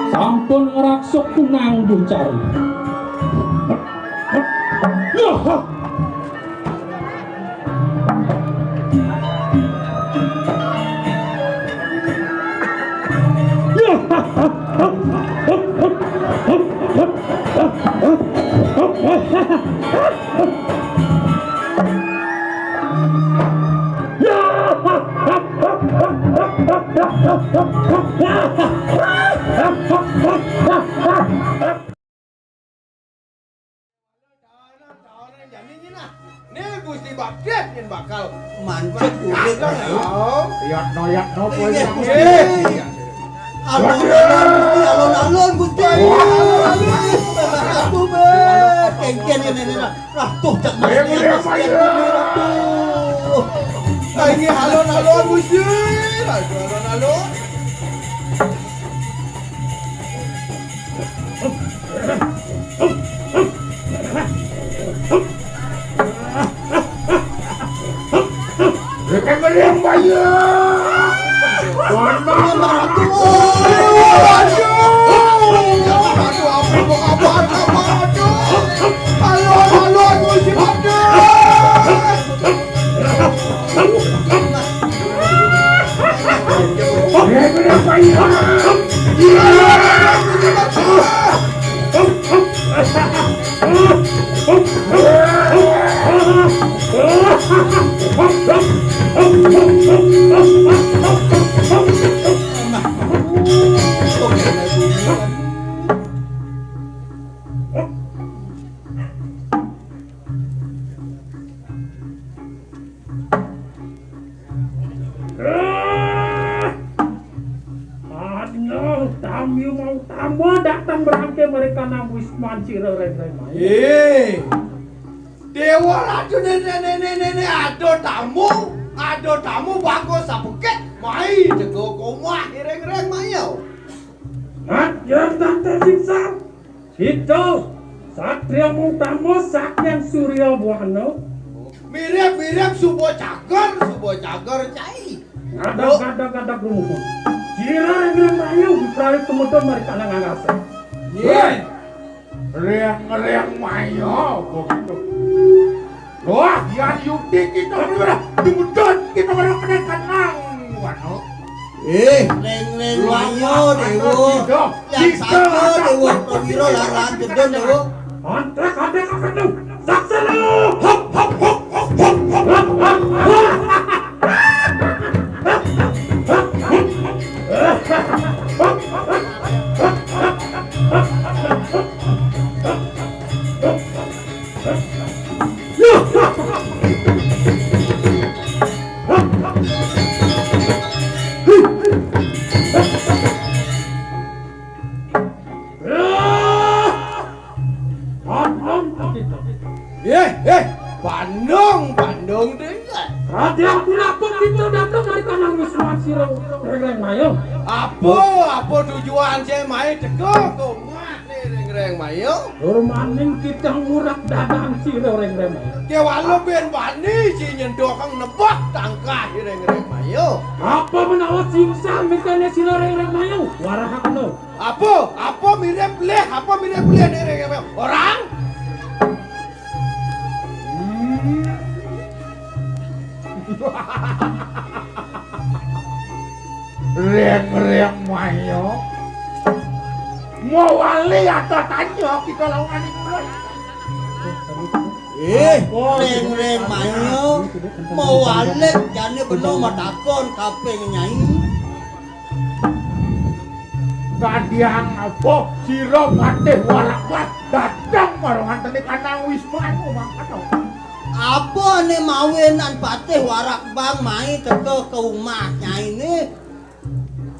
Sampun ngraksuk nanggung cari. Nih Gusti Bagdet yang bakal mancing udah kan lihat no poin alon-alon Gusti aku be kengken ini ratuh cak ini alon-alon Gusti alon-alon Rekan meriang bayi. Warna ratu. Halo, Gusti Bagdet. Rekan meriang bayi. Tamu mau tamu datang berangkai mereka nang Wisman Cirereng. Dewa ratu nenek ada tamu bagus sapeket mai jago koma hireng-hireng mayo. Yang tak tersiksa itu Satria mau tamu Sakyan Surya Buana. Mirip subo cagar cai. Ada rumuh. Cirereng mayo dikali kemudian mereka nang angasa. Riang mayo begitu. Wah, yang Yudi kita bener dimudut kita bener kena kanang. Wano. Reng mayo dewo yang satu dewo prawiro laran jedon dewo Antek kakenu saksana hop hop hop hop hop. Bandung dengar. Raja kenapa kita datang dari kanang Wisman Cirereng mayo? Apa tujuan saya main cekok tuh mat nih reng mayo? Durmaning kita ngurak dadang Cirereng mayo. Kewalo ben wani si nyendoh kang nebak tangkah reng mayo. Apa menawa simsam mikane Cirereng mayo? Warahakno. Apa mirip leh nih reng mayo. Orang Riang mayo mau wali atau tanya kita lawan ini reng mayo mau walik jane bener matakon kaping nyai kadiang apa sira patih warak-warak datang barengan teni kanang Wisman mangkat apa nih mawinan patih warak bang mai teko ke rumah nyai ini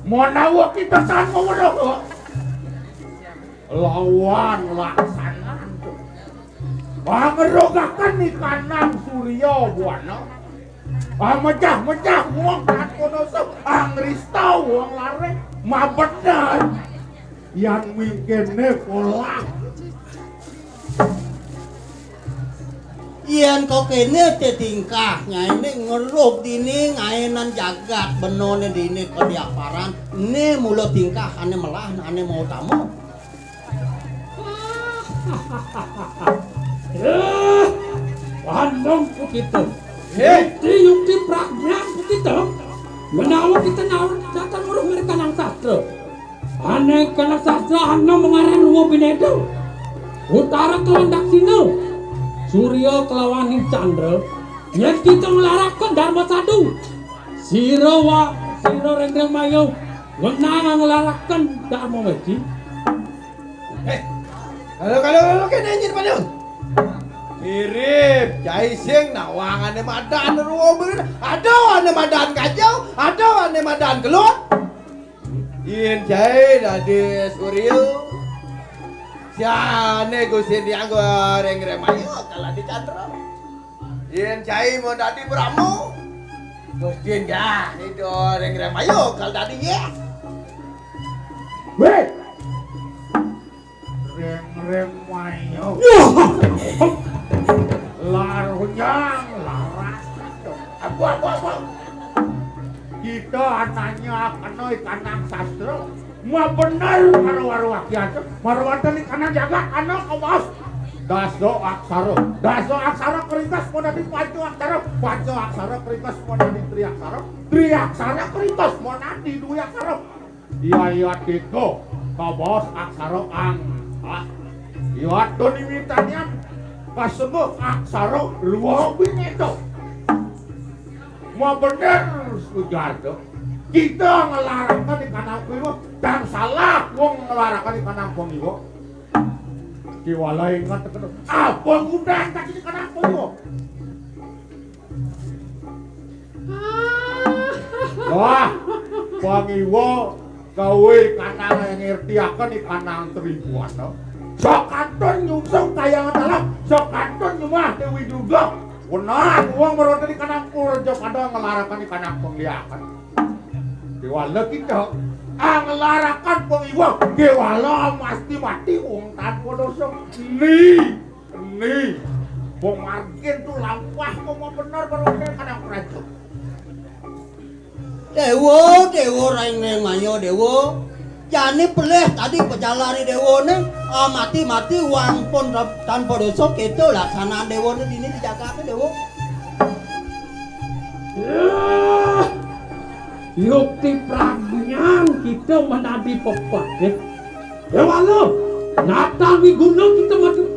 menawa kita sanggup kok lawan laksanaan pangerogakan nih kanang Surya Buana Mejah wong kan kono sok angristau wong lare mabedan yang mingkene pola Yen kok kene te tingkah nyaine ngerup dini ngainan jagat benone dini kediaparan ne mulo tingkah ane melah ane mau tamu Pandang begitu. Yukti prajna begitu. Menawa kita nawar datang urus mereka nang sastra. Ane kana sastra ane mengaran ruwo binedo. Utara kelawan daksina. Surya kelawan Candra. Yen kita ngelarakan Dharma Sadu. Sira Rengreng Mayu ngenang ngelarakan Dharma Wedi. Kalau kene nyin padung. Mirip jai sing nawangane madan ruwong aduh ane madan kacau aduh ane madan gelut yen jai dadi Suryo siane Gusti dianggo Rengreng Mayu kalah di Candra yen jai mau dadi Brahmo Gusti ya itu Rengreng Mayu kalah dadi yes weh Rengreng Mayu larunyang laras apa kita anaknya kanoi kanang sastra ma bener karo waru wakian marwatan di kanang jaga anak kawas daso aksara kerintas monadi panco aksara kerintas monadi tri aksara kerintas monadi dua aksara iya tiko kawas aksara ang iya doni mintanya kasebut aksara ruang binedo mau bener sugardo kita ngelarangkan di kanang kuiwo dan salah wong ngelarangkan di kanang kuiwo kiwalai ingat tekan apa gudang tadi di kanang kuiwo wah wangiwo gawe kanang yang ngertiakan di kanang tribuan no? Sok kanton nyungsung tayangan dalam sok kanton nyumah Dewi juga benar uang meronda di kanang kurjo pada ngelarakan di kanang pengliakan diwala kita ngelarakan pengiwang diwala mati uang tanpa dosa ini pemargin tuh lampah mau benar meronda di kanang kurjo Dewo Rengreng Mayu dewo jani peleh tadi pejalari dewone mati uang pun tanpa dosa gitu laksanaan dewone dini dijaga ke dewo Yukti prajna kita menadi pepadet dewa lo Natal Wiguna kita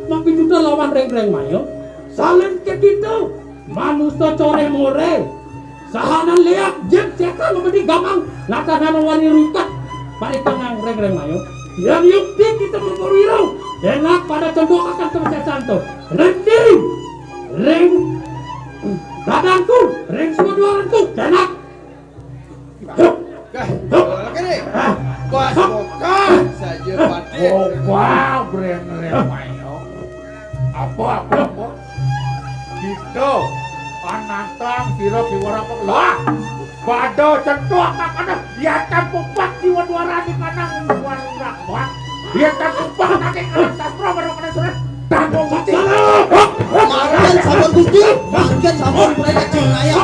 mampinduta lawan Rengreng Mayu salin ke kita manusia core more sahanan leak jem setan membedi gamang laksanaan wani rukat pada tangan Rengreng Mayu yang yukti kita memperwirau enak pada contoh akan selesai santo reng badanku reng semua duaranku enak kene bos bukan saja pati wow Rengreng Mayu apa gitu anantang sira piwara lah Bado centuak makana dia tampupak jiwa duara di kanang duara buat dia tampupak nanti kanang sastra baru kena surat tanggung mati makan sabun Gusti makan sabun mereka cengaya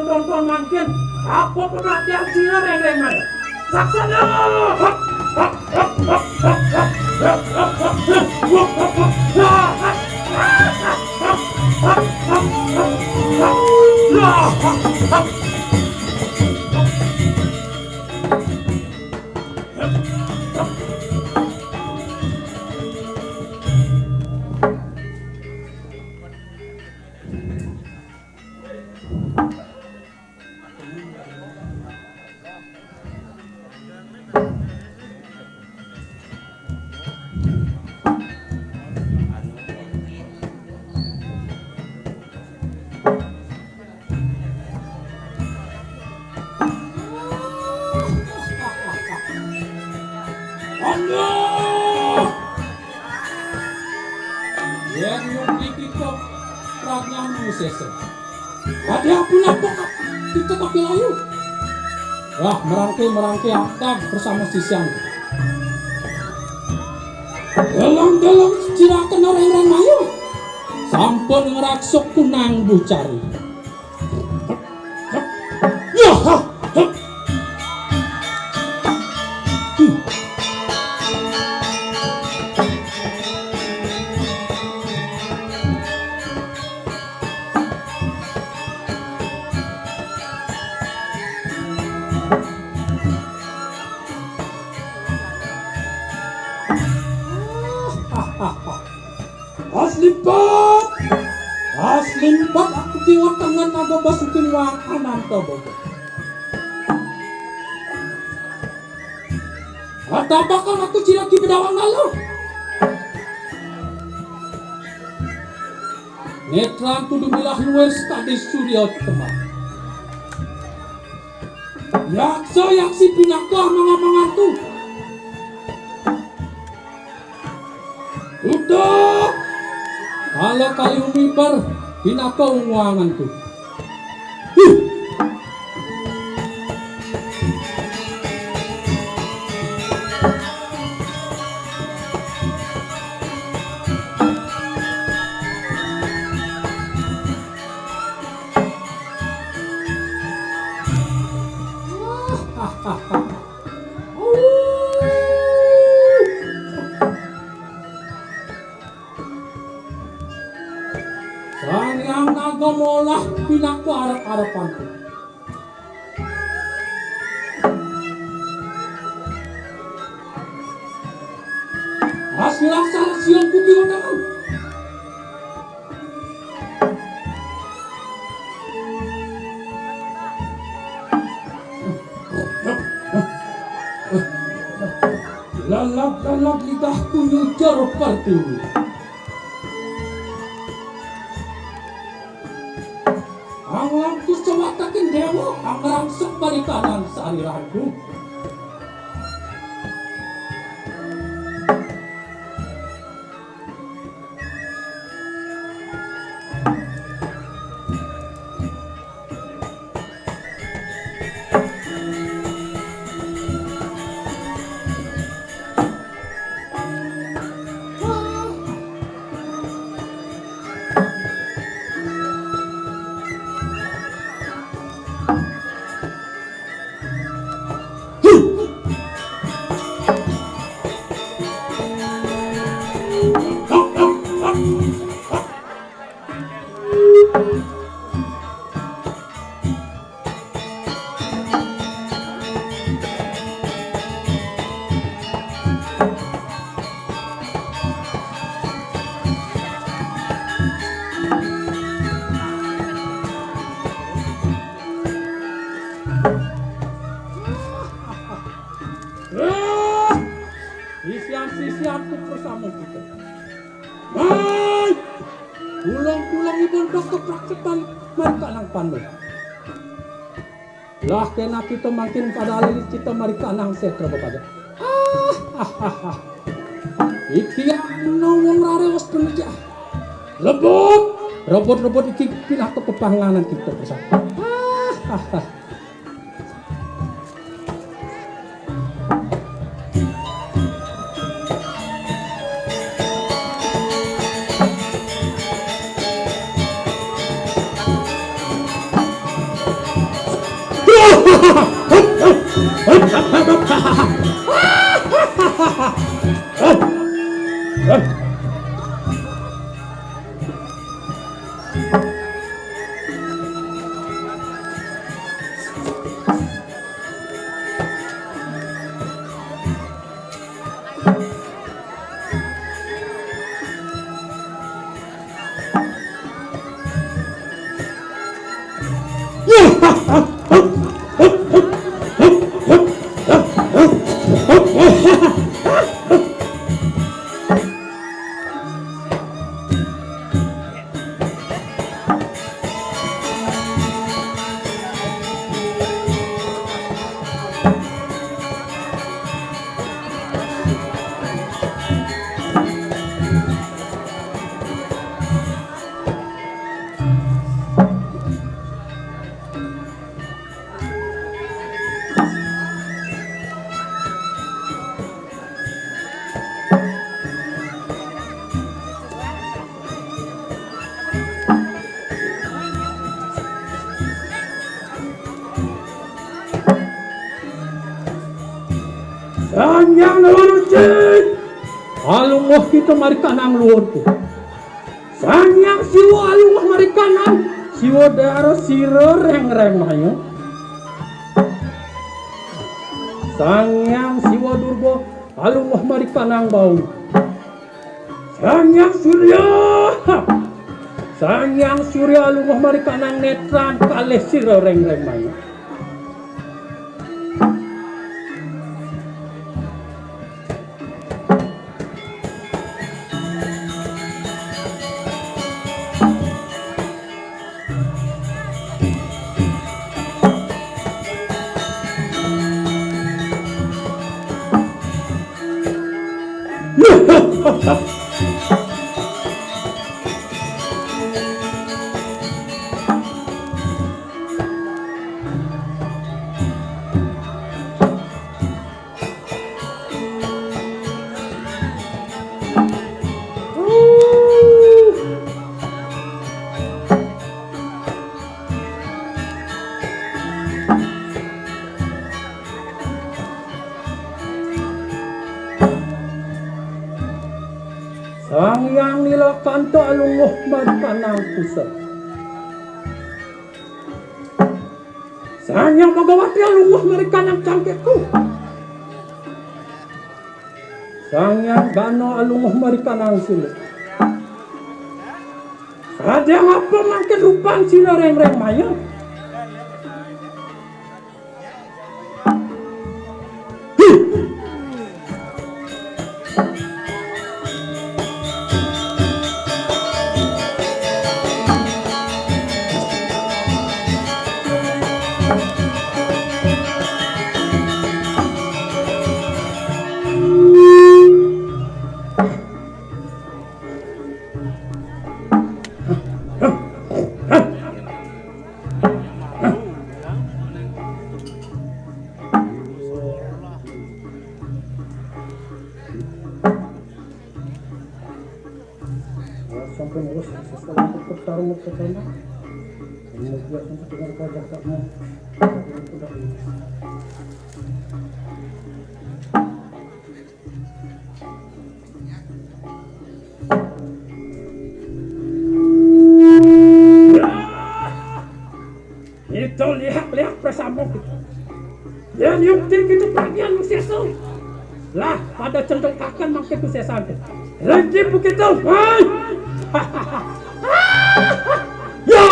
Tonton mangkin apa perhatian sira Rengreng Rengmayo. Laksana! Ada pun apa kita tapi layu. Wah, merangkai akan bersama sisian. Dalam cirakan orang-orang mayu. Sampun ngeraksuk kunang bucari. Ya, Aslimpat aku tiwa tangan naga basukin wakanan to bogo. Atapakan aku ciraki bedawang lalu. Netran kudu milah luar stadi surya teman. Yaksa yaksi pinaka amang-amangan tu. Udah. Kalau kali umibar pinaka unguanganku. Sangyang naga molah pinaku arep-arepanku. Hasil laksana siang kuki wadangan. Lalap-lalap lidahku nyujar pertiwi. Anglamku sewatakin dewa angerangsek barikanan sarirahku. Sisianku bersama kita. Hai, pulang ibon dokter praksepan mereka nang pandu. Lah kena kita makin pada alis kita mereka nang setra kepada. Iki no wong rare wis penja. Robot iki pindah ke pepanganan kita bersama. Sanyang naluncit, alungwah kita marikanang luar tu. Sanyang siwa alungwah marikanang, siwa daro siro reng-reng mayo. Sanyang siwa durgo, alungwah marikanang bau. Sanyang surya alungwah marikanang netran kalih siro reng-reng mayo. Sangyang nilakanta alungwah marikanang pusat. Sangyang magawati alungwah marikanang cangketku. Sangyang gano alungwah marikanang sulit. Sadyang apa mangkin lupang sila reng-reng maya. Sampai mulus setelah bertarung ke sana. Ini dia untuk dengan wajah kamu. Itu lihat bersambung. Dan yang tinggi itu bagian musyasu. Lah pada cenderung akan makin kusesan. Lagi begitu. Hai. Ya.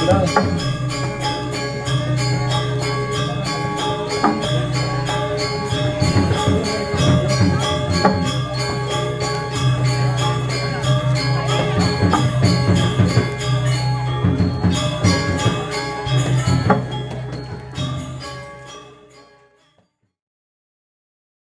Sudah.